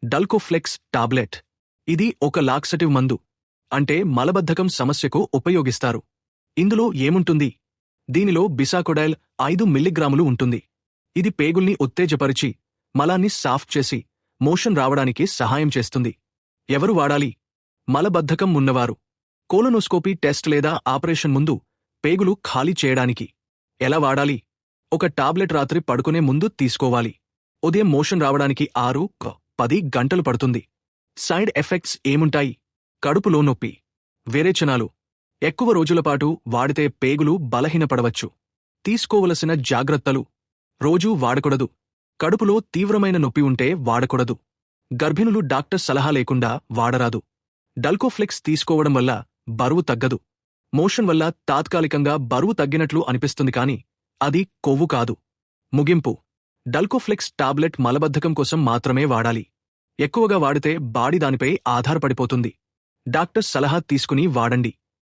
డల్కోఫ్లెక్స్ tablet. ఇది ఒక లాక్సటివ్ మందు. అంటే మలబద్ధకం సమస్యకు ఉపయోగిస్తారు. ఇందులో ఏముంటుంది? దీనిలో బిసాకొడైల్ 5 మిల్లీగ్రాములు ఉంటుంది. ఇది పేగుల్ని ఉత్తేజపరిచి, మలాన్ని సాఫ్ట్ చేసి, మోషన్ రావడానికి సహాయం చేస్తుంది. ఎవరు వాడాలి? మలబద్ధకం ఉన్నవారు. కోలోనోస్కోపీ టెస్ట్ లేదా ఆపరేషన్ ముందు పేగులు ఖాళీ చేయడానికి. ఎలా వాడాలి? ఒక టాబ్లెట్ రాత్రి పడుకునే ముందు తీసుకోవాలి. ఉదయం మోషన్ రావడానికి 6-10 గంటలు పడుతుంది. సైడ్ ఎఫెక్ట్స్ ఏముంటాయి? కడుపులో నొప్పి, విరేచనాలు. ఎక్కువ రోజులపాటు వాడితే పేగులు బలహీనపడవచ్చు. తీసుకోవలసిన జాగ్రత్తలు: రోజూ వాడకూడదు. కడుపులో తీవ్రమైన నొప్పి ఉంటే వాడకూడదు. గర్భిణులు డాక్టర్ సలహా లేకుండా వాడరాదు. డల్కోఫ్లెక్స్ తీసుకోవడం వల్ల బరువు తగ్గదు. మోషన్ వల్ల తాత్కాలికంగా బరువు తగ్గినట్లు అనిపిస్తుంది కానీ అది కొవ్వు కాదు. ముగింపు: డల్కోఫ్లెక్స్ టాబ్లెట్ మలబద్ధకం కోసం మాత్రమే వాడాలి. ఎక్కువగా వాడితే బాడీ దానిపై ఆధారపడిపోతుంది. డాక్టర్ సలహా తీసుకుని వాడండి.